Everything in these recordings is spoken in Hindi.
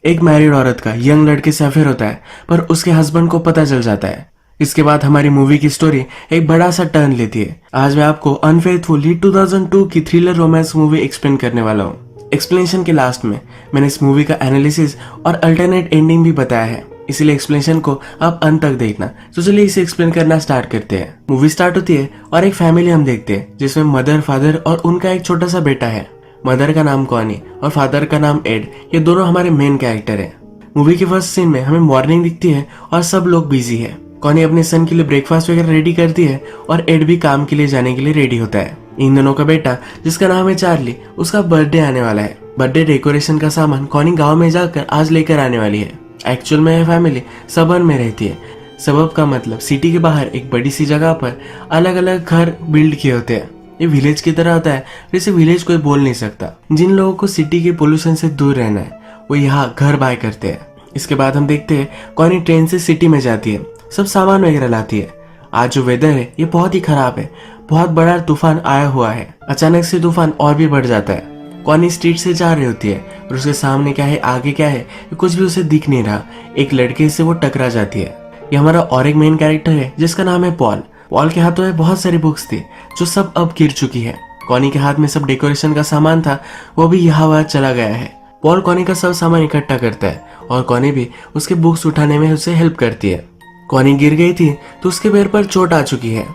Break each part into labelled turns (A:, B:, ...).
A: एक मैरिड औरत का यंग लड़के से अफेयर होता है, पर उसके हस्बैंड को पता चल जाता है। इसके बाद हमारी मूवी की स्टोरी एक बड़ा सा टर्न लेती है। आज मैं आपको अनफेथफुल 2002 की थ्रिलर रोमांस मूवी एक्सप्लेन करने वाला हूँ। एक्सप्लेनेशन के लास्ट में मैंने इस मूवी का एनालिसिस और अल्टरनेट एंडिंग भी बताया है, इसीलिए एक्सप्लेनेशन को आप अंत तक देखना। तो चलिए इसे एक्सप्लेन करना स्टार्ट करते हैं। मूवी स्टार्ट होती है और एक फैमिली हम देखते हैं जिसमें मदर, फादर और उनका एक छोटा सा बेटा है। मदर का नाम कॉनी और फादर का नाम एड। ये दोनों हमारे मेन कैरेक्टर हैं। मूवी के फर्स्ट सीन में हमें मॉर्निंग दिखती है और सब लोग बिजी है। कॉनी अपने सन के लिए ब्रेकफास्ट वगैरह रेडी करती है और एड भी काम के लिए जाने के लिए रेडी होता है। इन दोनों का बेटा जिसका नाम है चार्ली, उसका बर्थडे आने वाला है। बर्थडे डेकोरेशन का सामान कॉनी गाँव में जाकर आज लेकर आने वाली है। एक्चुअल में यह फैमिली सबर्ब में रहती है। सबर्ब का मतलब सिटी के बाहर एक बड़ी सी जगह पर अलग अलग घर बिल्ड किए होते हैं। ये विलेज की तरह होता है, जैसे विलेज कोई बोल नहीं सकता। जिन लोगों को सिटी के पोल्यूशन से दूर रहना है वो यहाँ घर बाय करते हैं। इसके बाद हम देखते हैं कॉनी ट्रेन से सिटी में जाती है, सब सामान वगैरह लाती है। आज जो वेदर है ये बहुत ही खराब है, बहुत बड़ा तूफान आया हुआ है। अचानक से तूफान और भी बढ़ जाता है। कॉनी स्ट्रीट से जा रही होती है और उसके सामने क्या है, आगे क्या है, कुछ भी उसे दिख नहीं रहा। एक लड़के से वो टकरा जाती है। ये हमारा और एक मेन कैरेक्टर है जिसका नाम है पॉल। पॉल के हाथों में बहुत सारी बुक्स थी जो सब अब गिर चुकी है। कॉनी के हाथ में सब डेकोरेशन का सामान था, वो भी यहाँ वहाँ चला गया है। पॉल कॉनी का सब सामान इकट्ठा करता है और कॉनी भी उसके बुक्स उठाने में उसे हेल्प करती है। कॉनी गिर गई थी तो उसके पैर पर चोट आ चुकी है।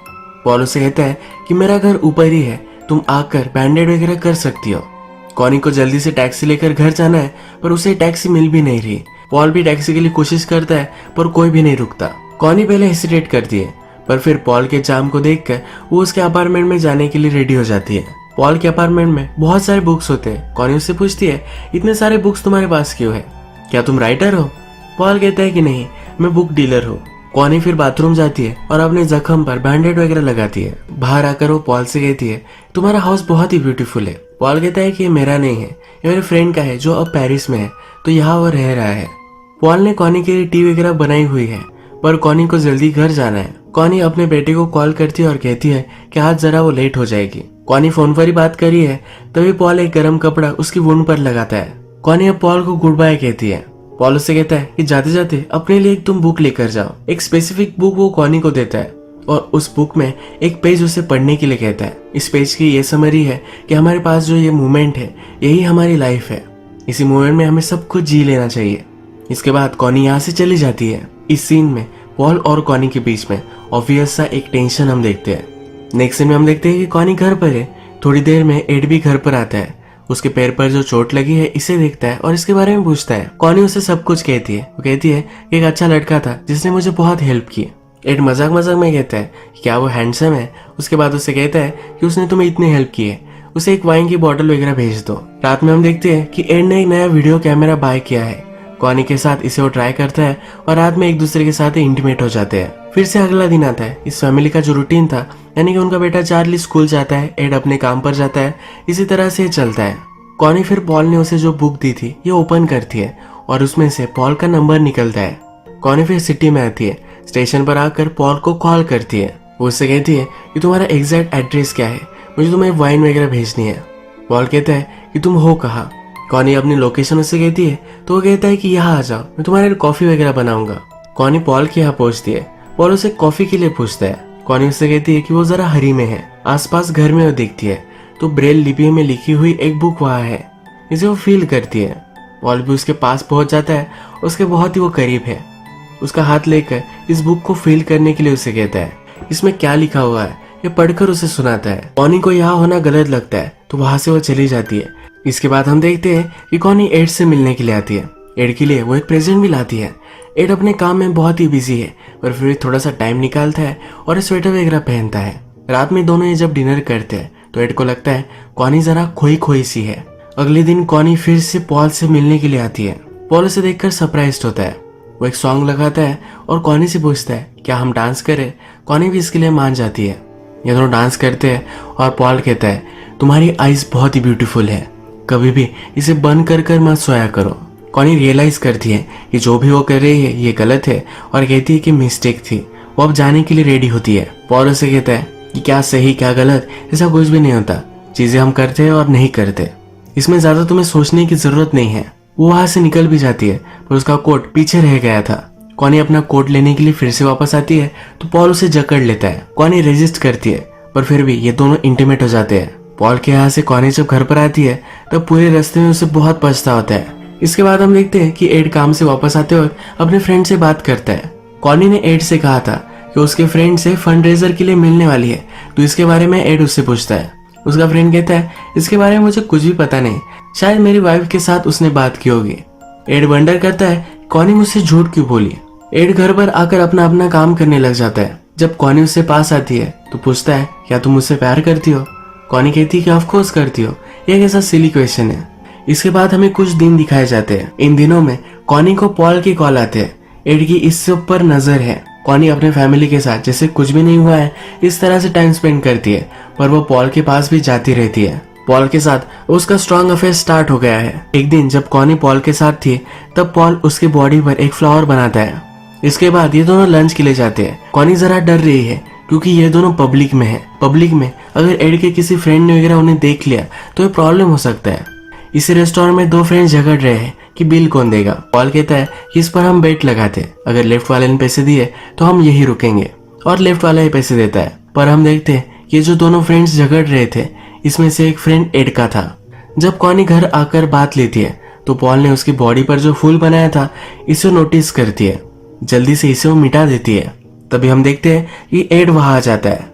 A: पॉल उसे कहता है कि मेरा घर ऊपर ही है, तुम आकर बैंडेड वगैरह कर सकती हो। कॉनी को जल्दी से टैक्सी लेकर घर जाना है, पर उसे टैक्सी मिल भी नहीं रही। पॉल भी टैक्सी के लिए कोशिश करता है पर कोई भी नहीं रुकता। कॉनी पहले हेसिटेट करती है, पर फिर पॉल के जाम को देखकर वो उसके अपार्टमेंट में जाने के लिए रेडी हो जाती है। पॉल के अपार्टमेंट में बहुत सारे बुक्स होते हैं। कॉनी उससे पूछती है, इतने सारे बुक्स तुम्हारे पास क्यों है? क्या तुम राइटर हो? पॉल कहता है कि नहीं, मैं बुक डीलर हूँ। कॉनी फिर बाथरूम जाती है और अपने जख्म पर बैंडेड वगैरह लगाती है। बाहर आकर वो पॉल से कहती है, तुम्हारा हाउस बहुत ही ब्यूटीफुल है। पॉल कहता है कि ये मेरा नहीं है, ये मेरे फ्रेंड का है जो अब पेरिस में है, तो यहाँ वो रह रहा है। पॉल ने कॉनी के लिए टी वगैरह बनाई हुई है, पर कॉनी को जल्दी घर जाना है। कॉनी अपने बेटे को कॉल करती है और कहती है कि आज जरा वो लेट हो जाएगी। कॉनी फोन पर ही बात करी है, तभी पॉल एक गर्म कपड़ा उसकी वुंड पर लगाता है। कॉनी अब पॉल को गुड बाय कहती है। पॉल उससे कहता है कि जाते जाते अपने लिए एक तुम बुक लेकर जाओ। एक स्पेसिफिक बुक वो कॉनी को देता है और उस बुक में एक पेज उसे पढ़ने के लिए कहता है। इस पेज की ये समरी है कि हमारे पास जो ये मोमेंट है यही हमारी लाइफ है, इसी मोमेंट में हमें सब कुछ जी लेना चाहिए। इसके बाद कॉनी यहाँ से चली जाती है। इस सीन में पॉल और कॉनी के बीच में ऑब्वियस सा एक टेंशन हम देखते हैं। नेक्स्ट सीन में हम देखते हैं कि कॉनी घर पर है। थोड़ी देर में एड भी घर पर आता है। उसके पैर पर जो चोट लगी है इसे देखता है और इसके बारे में पूछता है। कॉनी उसे सब कुछ कहती है। वो कहती है कि एक अच्छा लड़का था जिसने मुझे बहुत हेल्प की। एड मजाक मजाक में कहता है कि क्या वो हैंडसम है। उसके बाद उससे कहता है कि उसने तुम्हें इतनी हेल्प की है, उसे एक वाइन की बोतल वगैरह भेज दो। रात में हम देखते हैं कि एड ने एक नया वीडियो कैमरा बाय किया है। कॉनी के साथ इसे वो ट्राई करता है और रात में एक दूसरे के साथ इंटीमेट हो जाते हैं। फिर से अगला दिन आता है। इस फैमिली का जो रूटीन था, यानी कि उनका बेटा चार्ली स्कूल जाता है, एड अपने काम पर जाता है, इसी तरह से चलता है। कॉनी फिर पॉल ने उसे जो बुक दी थी ये ओपन करती है और उसमें से पॉल का नंबर निकलता है। कॉनी फिर सिटी में आती है। स्टेशन पर आकर पॉल को कॉल करती है। वो उससे कहती है कि तुम्हारा एग्जैक्ट एड्रेस क्या है, मुझे तुम्हें वाइन वगैरह भेजनी है। पॉल कहता है कि तुम हो कहाँ। कॉनी अपनी लोकेशन उससे कहती है तो वो कहता है कि यहाँ आ जाओ, मैं तुम्हारे लिए कॉफी वगैरह बनाऊंगा। कॉनी पॉल के यहाँ पहुंचती है। पॉल उसे कॉफी के लिए पूछता है। कॉनी उससे कहती है कि वो जरा हरी में है। आसपास घर में वो देखती है तो ब्रेल लिपि में लिखी हुई एक बुक वहाँ है। इसे वो फील करती है। पॉल भी उसके पास पहुंच जाता है, उसके बहुत ही वो करीब है। उसका हाथ लेकर इस बुक को फील करने के लिए उसे कहता है इसमें क्या लिखा हुआ है ये पढ़कर उसे सुनाता है। कॉनी को यहाँ होना गलत लगता है तो वहां से वो चली जाती है। इसके बाद हम देखते हैं कि कॉनी एड से मिलने के लिए आती है। एड के लिए वो एक प्रेजेंट भी लाती है। एड अपने काम में बहुत ही बिजी है, पर फिर थोड़ा सा टाइम निकालता है और स्वेटर वगैरह पहनता है। रात में दोनों ये जब डिनर करते हैं तो एड को लगता है कॉनी जरा खोई खोई सी है। अगले दिन कॉनी फिर से पॉल से मिलने के लिए आती है। पॉल उसे देखकर सरप्राइज्ड होता है। वो एक सॉन्ग लगाता है और कॉनी से पूछता है क्या हम डांस करें। कॉनी भी इसके लिए मान जाती है। ये दोनों डांस करते हैं और पॉल कहता है तुम्हारी आईज बहुत ही ब्यूटीफुल है, कभी भी इसे बंद कर कर मत सोया करो। कॉनी रियलाइज करती है कि जो भी वो कर रही है ये गलत है और कहती है कि मिस्टेक थी। वो अब जाने के लिए रेडी होती है। पॉल उसे कहता है कि क्या सही क्या गलत ऐसा कुछ भी नहीं होता, चीजें हम करते हैं और नहीं करते, इसमें ज्यादा तुम्हें सोचने की जरूरत नहीं है। वो वहां से निकल भी जाती है, पर उसका कोट पीछे रह गया था। कॉनी अपना कोट लेने के लिए फिर से वापस आती है तो पॉल उसे जकड़ लेता है। कॉनी रेजिस्ट करती है, पर फिर भी ये दोनों इंटीमेट हो जाते हैं। पॉल के यहाँ से कॉनी जब घर पर आती है तब पूरे रास्ते में उसे बहुत पछता होता है। इसके बाद हम देखते हैं कि एड काम से वापस आते वक्त अपने फ्रेंड से बात करता है। कॉनी ने एड से कहा था कि उसके फ्रेंड से फंडरेजर के लिए मिलने वाली है, तो इसके बारे में एड उससे पूछता है। उसका फ्रेंड कहता है, इसके बारे में मुझे कुछ भी पता नहीं, शायद मेरी वाइफ के साथ उसने बात की होगी। एड वंडर करता है कॉनी मुझसे झूठ क्यों बोली। एड घर पर आकर अपना अपना काम करने लग जाता है। जब कॉनी उससे पास आती है तो पूछता है, क्या तुम मुझसे प्यार करती हो। कॉनी कहती है कि ऑफ कोर्स करती हो। यह कैसा सिली क्वेश्चन है। इसके बाद हमें कुछ दिन दिखाए जाते हैं। इन दिनों में कॉनी को पॉल की कॉल आते हैं। एड की इससे ऊपर नजर है। कॉनी अपने फैमिली के साथ जैसे कुछ भी नहीं हुआ है इस तरह से टाइम स्पेंड करती है, पर वो पॉल के पास भी जाती रहती है। पॉल के साथ उसका स्ट्रॉन्ग अफेयर स्टार्ट हो गया है। एक दिन जब कॉनी पॉल के साथ थी तब पॉल उसके बॉडी पर एक फ्लावर बनाता है। इसके बाद ये दोनों लंच के लिए जाते हैं। कॉनी जरा डर रही है क्योंकि ये दोनों पब्लिक में है। पब्लिक में अगर एड के किसी फ्रेंड ने वगैरह उन्हें देख लिया तो ये प्रॉब्लम हो सकता है। इसी रेस्टोरेंट में दो फ्रेंड्स झगड़ रहे हैं कि बिल कौन देगा। पॉल कहता है कि इस पर हम बेट लगाते, अगर लेफ्ट वाले ने पैसे दिए तो हम यही रुकेंगे, और लेफ्ट वाला ही पैसे देता है। पर हम देखते हैं कि जो दोनों फ्रेंड्स झगड़ रहे थे इसमें से एक फ्रेंड एड का था। जब कॉनी घर आकर बात लेती है तो पॉल ने उसकी बॉडी पर जो फूल बनाया था इसे नोटिस करती है। जल्दी से इसे वो मिटा देती है। तभी हम देखते हैं कि एड वहां आ जाता है।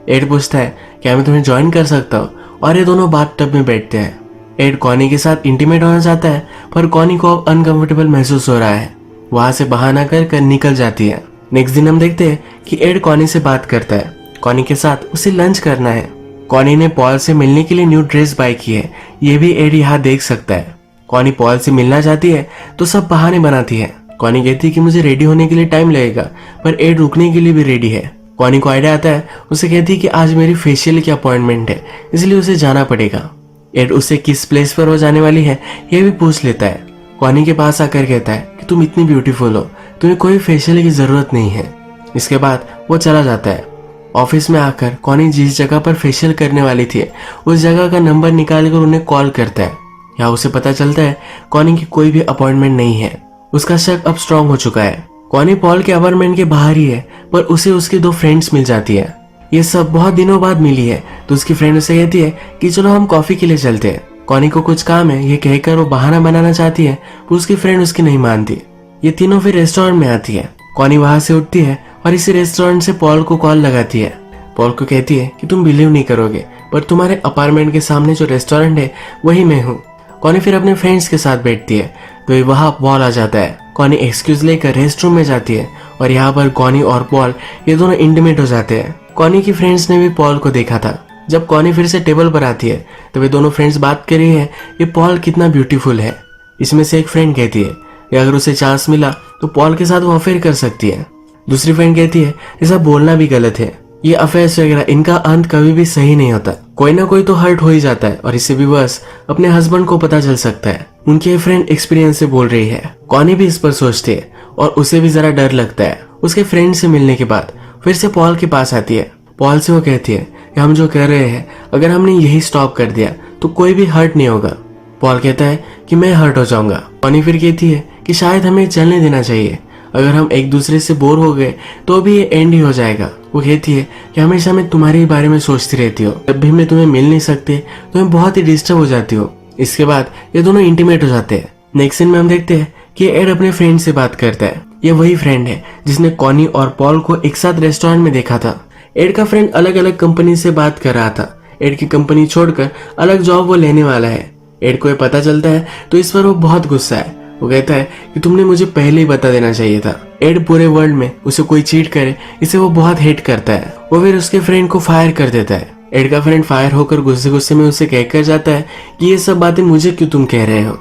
A: एड पूछता है, क्या मैं तुम्हें ज्वाइन कर सकता हूँ, और ये दोनों बाथटब में बैठते हैं। एड कॉनी के साथ इंटीमेट होना चाहता है, पर कॉनी को अब अनकंफर्टेबल महसूस हो रहा है। वहां से बहाना कर निकल जाती है। नेक्स्ट दिन हम देखते हैं कि एड कॉनी से बात करता है। कॉनी के साथ उसे लंच करना है। कॉनी ने पॉल से मिलने के लिए न्यू ड्रेस बाय की है, ये भी एड यहाँ देख सकता है। कॉनी पॉल से मिलना चाहती है तो सब बहाने बनाती है। कॉनी कहती है कि मुझे रेडी होने के लिए टाइम लगेगा, पर एड रुकने के लिए भी रेडी है। कॉनी को आइडिया आता है। उसे कहती है कि आज मेरी फेशियल की अपॉइंटमेंट है, इसलिए उसे जाना पड़ेगा। एड उससे किस प्लेस पर वो जाने वाली है यह भी पूछ लेता है। कॉनी के पास आकर कहता है कि तुम इतनी ब्यूटीफुल हो, तुम्हें कोई फेशियल की जरूरत नहीं है। इसके बाद वो चला जाता है। ऑफिस में आकर कॉनी जिस जगह पर फेशियल करने वाली थी उस जगह का नंबर निकालकर उन्हें कॉल करता है। यहाँ उसे पता चलता है कॉनी की कोई भी अपॉइंटमेंट नहीं है। उसका शक अब स्ट्रांग हो चुका है। कॉनी पॉल के अपार्टमेंट के बाहर ही है, पर उसे उसके दो फ्रेंड्स मिल जाती है। ये सब बहुत दिनों बाद मिली है, तो उसकी फ्रेंड उसे कहती है कि चलो हम कॉफी के लिए चलते हैं। कॉनी को कुछ काम है ये कहकर वो बहाना बनाना चाहती है, पर उसकी फ्रेंड उसकी नहीं मानती। ये तीनों फिर रेस्टोरेंट में आती है। कॉनी वहां से उठती है और इसी रेस्टोरेंट से पॉल को कॉल लगाती है। पॉल को कहती है कि तुम बिलीव नहीं करोगे, पर तुम्हारे अपार्टमेंट के सामने जो रेस्टोरेंट है वही मैं हूँ। कॉनी फिर अपने फ्रेंड्स के साथ बैठती है तो वहां पॉल आ जाता है। कॉनी एक्सक्यूज लेकर रेस्ट रूम में जाती है और यहाँ पर कॉनी और पॉल ये दोनों इंटीमेट हो जाते हैं। कॉनी की फ्रेंड्स ने भी पॉल को देखा था। जब कॉनी फिर से टेबल पर आती है तो वे दोनों फ्रेंड्स बात कर रही है ये पॉल कितना ब्यूटीफुल है। इसमें से एक फ्रेंड कहती है कि अगर उसे चांस मिला तो पॉल के साथ वो अफेयर कर सकती है। दूसरी फ्रेंड कहती है ऐसा बोलना भी गलत है, ये अफेयर्स वगैरह इनका अंत कभी भी सही नहीं होता, कोई ना कोई तो हर्ट हो ही जाता है, और इससे भी बस अपने हस्बैंड को पता चल सकता है। उनकी फ्रेंड एक्सपीरियंस से बोल रही है। कॉनी भी इस पर सोचती है और उसे भी जरा डर लगता है। उसके फ्रेंड से मिलने के बाद फिर से पॉल के पास आती है। पॉल से वो कहती है कि हम जो कर रहे हैं अगर हमने यही स्टॉप कर दिया तो कोई भी हर्ट नहीं होगा। पॉल कहता है कि मैं हर्ट हो जाऊंगा। कॉनी फिर कहती है कि शायद हमें चलने देना चाहिए, अगर हम एक दूसरे से बोर हो गए तो भी ये एंड ही हो जाएगा। वो कहती है कि हमेशा मैं तुम्हारे बारे में सोचती रहती हूँ, जब भी मैं तुम्हें मिल नहीं सकती तो मैं बहुत ही डिस्टर्ब हो जाती हूँ। इसके बाद ये दोनों इंटीमेट हो जाते हैं। नेक्स्ट सीन में हम देखते हैं कि एड अपने फ्रेंड से बात करता है। ये वही फ्रेंड है जिसने कॉनी और पॉल को एक साथ रेस्टोरेंट में देखा था। एड का फ्रेंड अलग अलग कंपनी से बात कर रहा था। एड की कंपनी छोड़कर अलग जॉब वो लेने वाला है। एड को ये पता चलता है तो इस पर वो बहुत गुस्सा है। वो कहता है कि तुमने मुझे पहले ही बता देना चाहिए था। एड पूरे वर्ल्ड में उसे कोई चीट करे इसे वो बहुत हेट करता है। वो फिर उसके फ्रेंड को फायर कर देता है। एड का फ्रेंड फायर होकर गुस्से गुस्से में उसे कहकर जाता है कि ये सब बातें मुझे क्यों तुम कह रहे हो,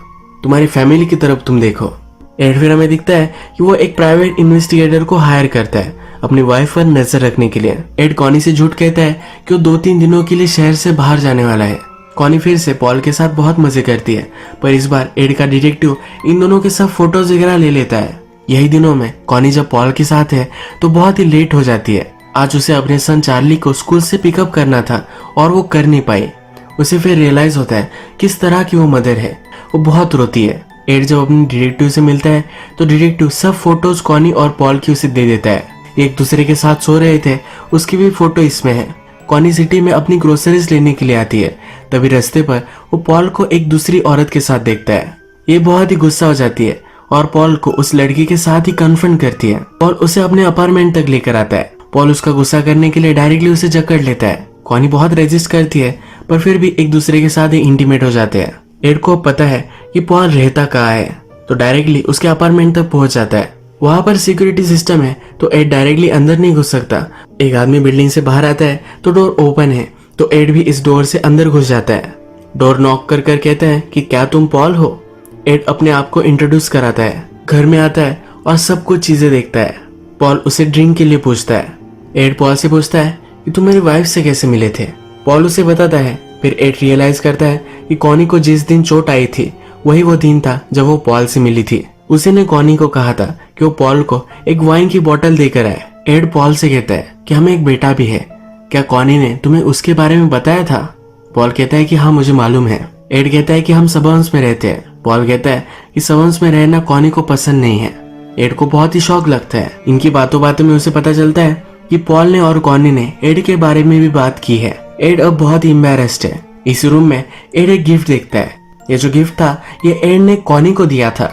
A: तुम्हारी फैमिली की तरफ तुम देखो। एड फिर हमें दिखता है कि वो एक प्राइवेट इन्वेस्टिगेटर को हायर करता है अपनी वाइफ पर नजर रखने के लिए। एड कॉनी से झूठ कहता है कि वो 2-3 दिनों के लिए शहर से बाहर जाने वाला है। कॉनी फिर से पॉल के साथ बहुत मजे करती है, पर इस बार एड का डिटेक्टिव इन दोनों के सब फोटोज वगैरह ले लेता है। यही दिनों में कॉनी जब पॉल के साथ है तो बहुत ही लेट हो जाती है। आज उसे अपने सन चार्ली को स्कूल से पिकअप करना था और वो कर नहीं पाई। उसे फिर रियलाइज होता है किस तरह की वो मदर है। वो बहुत रोती है। एड जब अपने डिटेक्टिव से मिलता है तो डिटेक्टिव सब फोटोज कॉनी और पॉल की उसे दे देता है। एक दूसरे के साथ सो रहे थे, उसकी भी फोटो इसमें है। कॉनी सिटी में अपनी ग्रोसरीज लेने के लिए आती है, तभी रास्ते पर वो पॉल को एक दूसरी औरत के साथ देखता है। ये बहुत ही गुस्सा हो जाती है और पॉल को उस लड़की के साथ ही कन्फ्रंट करती है। पॉल उसे अपने अपार्टमेंट तक लेकर आता है। पॉल उसका गुस्सा करने के लिए डायरेक्टली उसे जकड़ लेता है। कॉनी बहुत रेजिस्ट करती है, पर फिर भी एक दूसरे के साथ ही इंटीमेट हो जाते हैं। एड को पता है कि पॉल रहता कहाँ है, तो डायरेक्टली उसके अपार्टमेंट तक पहुंच जाता है। वहां पर सिक्योरिटी सिस्टम है, तो एड डायरेक्टली अंदर नहीं घुस सकता। एक आदमी बिल्डिंग से बाहर आता है तो डोर ओपन है, तो एड भी इस डोर से अंदर घुस जाता है। डोर नॉक कर कर कहता है कि क्या तुम पॉल हो। एड अपने आप को इंट्रोड्यूस कराता है, घर में आता है और सब कुछ चीजें देखता है। पॉल उसे ड्रिंक के लिए पूछता है। एड पॉल से पूछता है कि तुम मेरी वाइफ से कैसे मिले थे। पॉल उसे बताता है। फिर एड रियलाइज करता है कि कॉनी को जिस दिन चोट आई थी वही वो दिन था जब वो पॉल से मिली थी। उसी ने कॉनी को कहा था कि वो पॉल को एक वाइन की बोतल देकर आए। एड पॉल से कहता है कि हमें एक बेटा भी है, क्या कॉनी ने तुम्हें उसके बारे में बताया था। पॉल कहता है कि हाँ मुझे मालूम है। एड कहता है कि हम सबर्ब्स में रहते हैं। पॉल कहता है कि सबर्ब्स में रहना कॉनी को पसंद नहीं है। एड को बहुत ही शौक लगता है। इनकी बातों बातों में उसे पता चलता है कि पॉल ने और कॉनी ने एड के बारे में भी बात की है। एड अब बहुत ही एम्बैरेस्ड है। इस रूम में एड एक गिफ्ट देखता है। ये जो गिफ्ट था ये एड ने कॉनी को दिया था।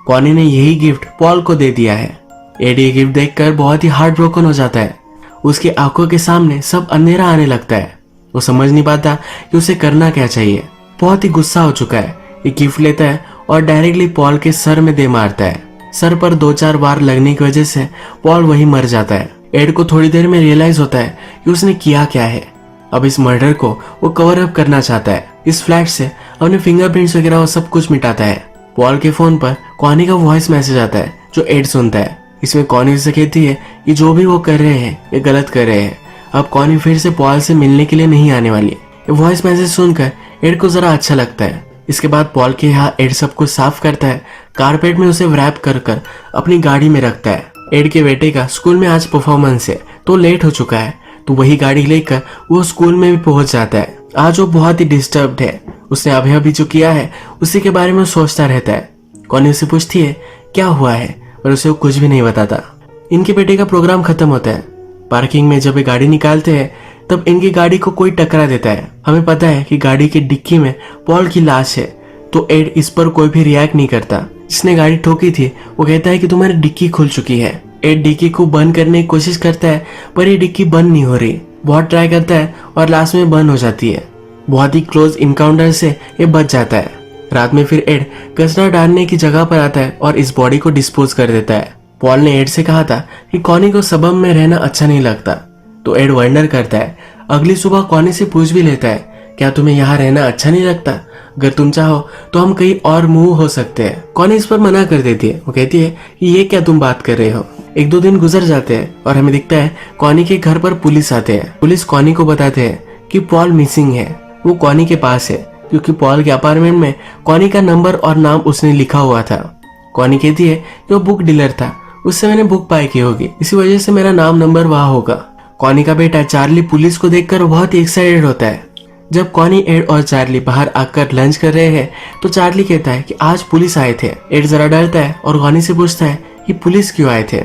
A: कॉनी ने यही गिफ्ट पॉल को दे दिया है। एड ये गिफ्ट देखकर बहुत ही हार्ट ब्रोकन हो जाता है। उसकी आंखों के सामने सब अंधेरा आने लगता है। वो समझ नहीं पाता कि उसे करना क्या चाहिए। बहुत ही गुस्सा हो चुका है। ये गिफ्ट लेता है और डायरेक्टली पॉल के सर में दे मारता है। सर पर 2-4 बार लगने की वजह से पॉल वही मर जाता है। एड को थोड़ी देर में रियलाइज होता है कि उसने किया क्या है। अब इस मर्डर को वो कवर अप करना चाहता है। इस फ्लैट से अपने फिंगरप्रिंट्स वगैरह वो सब कुछ मिटाता है। पॉल के फोन पर कॉनी का वॉइस मैसेज आता है जो एड सुनता है। इसमें कॉनी से कहती है कि जो भी वो कर रहे हैं ये गलत कर रहे हैं। अब कॉनी फिर से पॉल से मिलने के लिए नहीं आने वाली। ये वॉइस मैसेज सुनकर एड को जरा अच्छा लगता है। इसके बाद पॉल के यहाँ एड सब कुछ साफ करता है। कारपेट में उसे रैप कर कर अपनी गाड़ी में रखता है। एड के बेटे का स्कूल में आज परफॉर्मेंस है तो लेट हो चुका है, तो वही गाड़ी लेकर वो स्कूल में भी पहुंच जाता है। आज वो बहुत ही डिस्टर्ब्ड है। उसने अभी अभी जो किया है उसी के बारे में सोचता रहता है। कॉनी उसे पूछती है क्या हुआ है, पर उसे वो कुछ भी नहीं बताता। इनके बेटे का प्रोग्राम खत्म होता है। पार्किंग में जब ये गाड़ी निकालते हैं तब इनकी गाड़ी को कोई टकरा देता है। हमें पता है कि गाड़ी की डिक्की में पॉल की लाश है, तो एड इस पर कोई भी रिएक्ट नहीं करता। जिसने गाड़ी ठोकी थी वो कहता है कि तुम्हारी डिक्की खुल चुकी है। एड डिक्की को बंद करने की कोशिश करता है, पर ये डिक्की बंद नहीं हो रही। बहुत ट्राई करता है और लास्ट में बंद हो जाती है। बहुत ही क्लोज इनकाउंटर से ये बच जाता है। रात में फिर एड कचरा डालने की जगह पर आता है और इस बॉडी को डिस्पोज कर देता है। पॉल ने एड से कहा था कि कॉनी को सबब में रहना अच्छा नहीं लगता, तो एड वंडर करता है। अगली सुबह कॉनी से पूछ भी लेता है क्या तुम्हें यहाँ रहना अच्छा नहीं लगता, अगर तुम चाहो तो हम कहीं और मूव हो सकते हैं। कॉनी इस पर मना कर देती है। वो कहती है कि ये क्या तुम बात कर रहे हो। 1-2 दिन गुजर जाते हैं और हमें दिखता है कॉनी के घर पर पुलिस आते हैं। पुलिस कॉनी को बताते हैं कि पॉल मिसिंग है। वो कॉनी के पास है क्योंकि पॉल के अपार्टमेंट में कॉनी का नंबर और नाम उसने लिखा हुआ था। कॉनी कहती है कि वो बुक डीलर था, उससे मैंने बुक पाई की होगी, इसी वजह से मेरा नाम नंबर वहां होगा। कॉनी का बेटा चार्ली पुलिस को देखकर बहुत ही एक्साइटेड होता है। जब कॉनी, एड और चार्ली बाहर आकर लंच कर रहे हैं तो चार्ली कहता है कि आज पुलिस आए थे। एड जरा डरता है और कॉनी से पूछता है कि पुलिस क्यों आए थे।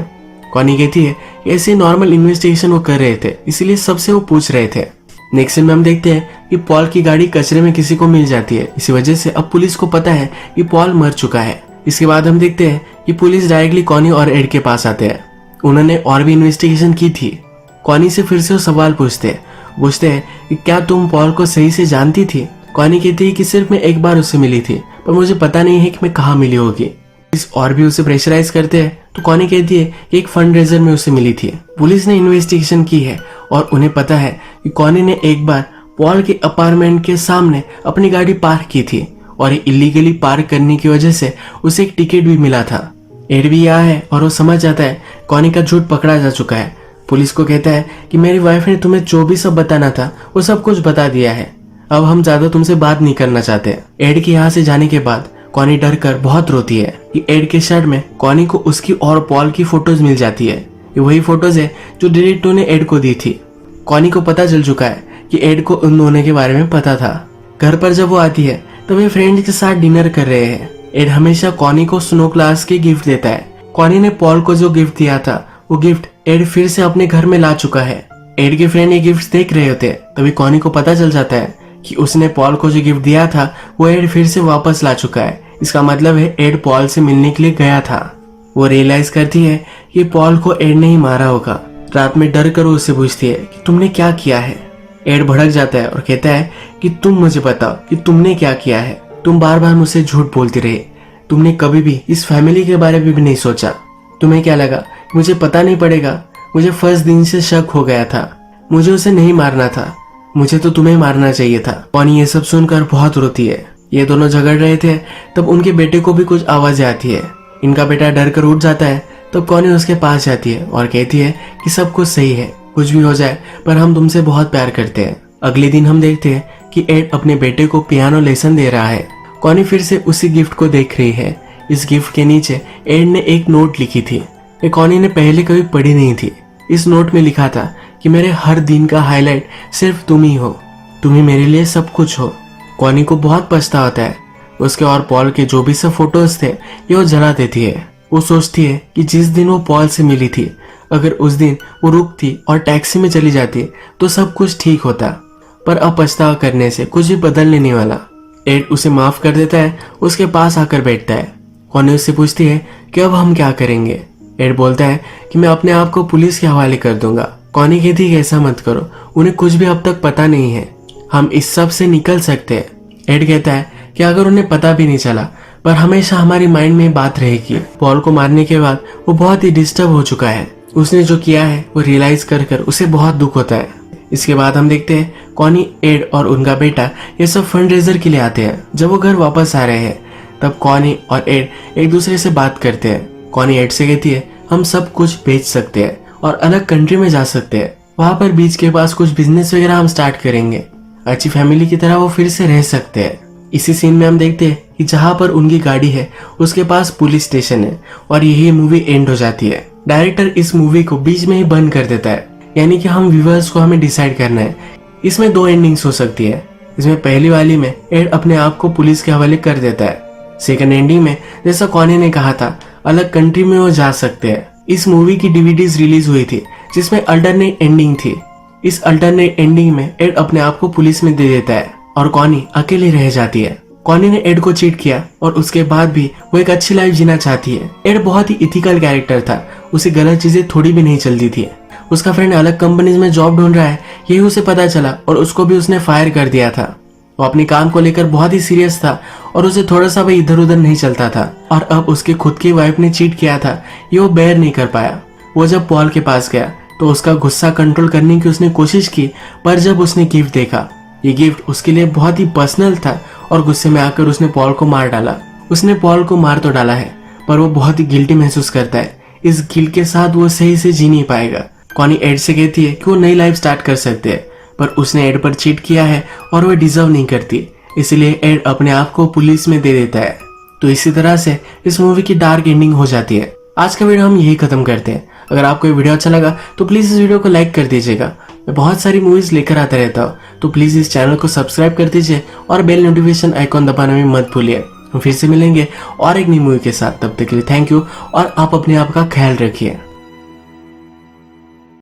A: कॉनी कहती है ऐसे नॉर्मल इन्वेस्टिगेशन वो कर रहे थे, इसीलिए सबसे वो पूछ रहे थे। नेक्स्ट सीन में हम देखते हैं कि पॉल की गाड़ी कचरे में किसी को मिल जाती है। इसी वजह से अब पुलिस को पता है कि पॉल मर चुका है। इसके बाद हम देखते हैं कि पुलिस डायरेक्टली कॉनी और एड के पास आते हैं। उन्होंने और भी इन्वेस्टिगेशन की थी। कॉनी से फिर से वो सवाल पूछते हैं कि क्या तुम पॉल को सही से जानती थी। कॉनी कहती है कि सिर्फ मैं एक बार उससे मिली थी, पर मुझे पता नहीं है कि मैं कहाँ मिली होगी। पुलिस और भी उसे प्रेशराइज करते हैं तो कॉनी कहती है कि एक फंड रेजर में उसे मिली थी। पुलिस ने इन्वेस्टिगेशन की है और उन्हें पता है कि कॉनी ने एक बार पॉल के अपार्टमेंट के सामने अपनी गाड़ी पार्क की थी और इलीगली पार्क करने की वजह से उसे एक टिकट भी मिला था। एड भी यहाँ है और वो समझ जाता है कॉनी का झूठ पकड़ा जा चुका है। पुलिस को कहता है कि मेरी वाइफ ने तुम्हें जो भी सब बताना था वो सब कुछ बता दिया है, अब हम ज्यादा तुमसे बात नहीं करना चाहते। एड के यहाँ से जाने के बाद कॉनी डर कर बहुत रोती है कि एड के शर्ट में कॉनी को उसकी और पॉल की फोटोज मिल जाती है। ये वही फोटोज है जो डिटेक्टिव ने एड को दी थी। कॉनी को पता चल चुका है कि एड को उन दोनों के बारे में पता था। घर पर जब वो आती है तो वे फ्रेंड्स के साथ डिनर कर रहे हैं। एड हमेशा कॉनी को स्नो ग्लास के गिफ्ट देता है। कॉनी ने पॉल को जो गिफ्ट दिया था वो गिफ्ट एड फिर से अपने घर में ला चुका है। एड के फ्रेंड ये गिफ्ट देख रहे होते हैं, तभी कॉनी को पता चल जाता है कि उसने पॉल को जो गिफ्ट दिया था वो एड फिर से वापस ला चुका है। इसका मतलब है एड पॉल से मिलने के लिए गया था। वो रियलाइज करती है कि पॉल को एड ने ही मारा होगा। रात में डर कर उससे पूछती है कि तुमने क्या किया है। एड भड़क जाता है और कहता है कि तुम मुझे बताओ कि तुमने क्या किया है। तुम बार बार मुझसे झूठ बोलती रही, तुमने कभी भी इस फैमिली के बारे में भी नहीं सोचा। तुम्हें क्या लगा मुझे पता नहीं पड़ेगा? मुझे फर्स्ट दिन से शक हो गया था, मुझे उसे नहीं मारना था, मुझे तो तुम्हें मारना चाहिए था। कॉनी ये सब सुनकर बहुत रोती है। ये दोनों झगड़ रहे थे, तब उनके बेटे को भी कुछ आवाजें आती है। इनका बेटा डर कर उठ जाता है, तब कॉनी उसके पास जाती है और कहती है कि सब कुछ सही है, कुछ भी हो जाए पर हम तुमसे बहुत प्यार करते हैं। अगले दिन हम देखते हैं कि एड अपने बेटे को पियानो लेसन दे रहा है। कॉनी फिर से उसी गिफ्ट को देख रही है। इस गिफ्ट के नीचे एड ने एक नोट लिखी थी। ये कॉनी ने पहले कभी पढ़ी नहीं थी। इस नोट में लिखा था कि मेरे हर दिन का हाईलाइट सिर्फ तुम ही हो, तुम ही मेरे लिए सब कुछ हो। कॉनी को बहुत पछतावा होता है। उसके और पॉल के जो भी सब फोटोज थे ये वो जला देती है। वो सोचती है कि जिस दिन वो पॉल से मिली थी, अगर उस दिन वो रुकती और टैक्सी में चली जाती तो सब कुछ ठीक होता, पर अब पछतावा करने से कुछ भी बदलने नहीं वाला। एड उसे माफ कर देता है, उसके पास आकर बैठता है। कॉनी उससे पूछती है कि अब हम क्या करेंगे। एड बोलता है कि मैं अपने आप को पुलिस के हवाले कर दूंगा। कॉनी कहती है ऐसा मत करो, उन्हें कुछ भी अब तक पता नहीं है, हम इस सब से निकल सकते हैं। एड कहता है कि अगर उन्हें पता भी नहीं चला पर हमेशा हमारी माइंड में बात रहेगी। पॉल को मारने के बाद वो बहुत ही डिस्टर्ब हो चुका है। उसने जो किया है वो रियलाइज कर कर उसे बहुत दुख होता है। इसके बाद हम देखते हैं कॉनी, एड और उनका बेटा ये सब फंड रेजर के लिए आते हैं। जब वो घर वापस आ रहे हैं तब कॉनी और एड एक दूसरे से बात करते हैं। कॉनी एड से कहती है हम सब कुछ बेच सकते हैं और अलग कंट्री में जा सकते हैं, वहां पर बीच के पास कुछ बिजनेस वगैरह हम स्टार्ट करेंगे, अच्छी फैमिली की तरह वो फिर से रह सकते हैं। इसी सीन में हम देखते हैं कि जहां पर उनकी गाड़ी है उसके पास पुलिस स्टेशन है और यही मूवी एंड हो जाती है। डायरेक्टर इस मूवी को बीच में ही बंद कर देता है, यानी कि हम व्यूअर्स को हमें डिसाइड करना है। इसमें दो एंडिंग्स हो सकती है। इसमें पहली वाली में एड अपने आप को पुलिस के हवाले कर देता है। सेकंड एंडिंग में जैसा कॉनी ने कहा था अलग कंट्री में वो जा सकते हैं। इस मूवी की डीवीडीज रिलीज हुई थी जिसमें अल्टरनेट एंडिंग थी। इस अल्टरनेट एंडिंग में एड अपने आप को पुलिस में दे देता है और कॉनी अकेली रह जाती है। कॉनी ने एड को चीट किया और उसके बाद भी वो एक अच्छी लाइफ जीना चाहती है। एड बहुत ही इथिकल कैरेक्टर था, उसे गलत चीजें थोड़ी भी नहीं चलती थी। उसका फ्रेंड अलग कंपनीज में जॉब ढूंढ रहा है, यही उसे पता चला और उसको भी उसने फायर कर दिया था। वो अपने काम को लेकर बहुत ही सीरियस था और उसे थोड़ा सा भी इधर उधर नहीं चलता था। और अब उसके खुद की वाइफ ने चीट किया था, ये वो बेयर नहीं कर पाया। वो जब पॉल के पास गया तो उसका गुस्सा कंट्रोल करने की उसने कोशिश की, पर जब उसने गिफ्ट देखा, ये गिफ्ट उसके लिए बहुत ही पर्सनल था और गुस्से में आकर उसने पॉल को मार डाला। उसने पॉल को मार तो डाला है पर वो बहुत ही गिल्टी महसूस करता है। इस गिल्ट के साथ वो सही से जी नहीं पाएगा। कॉनी एड से कहती है कि वो नई लाइफ स्टार्ट कर सकते हैं, पर उसने एड पर चीट किया है और वो डिजर्व नहीं करती, इसलिए एड अपने आप को पुलिस में दे देता है। तो इसी तरह से इस मूवी की डार्क एंडिंग हो जाती है। आज का वीडियो हम यही खत्म करते हैं। अगर आपको ये वीडियो अच्छा लगा तो प्लीज इस वीडियो को लाइक कर दीजिएगा। मैं बहुत सारी मूवीज लेकर आता रहता हूँ, तो प्लीज इस चैनल को सब्सक्राइब कर दीजिए और बेल नोटिफिकेशन आइकॉन दबाना भी मत भूलिए। हम फिर से मिलेंगे और एक नई मूवी के साथ, तब तक के लिए थैंक यू और आप अपने आप का ख्याल रखिए।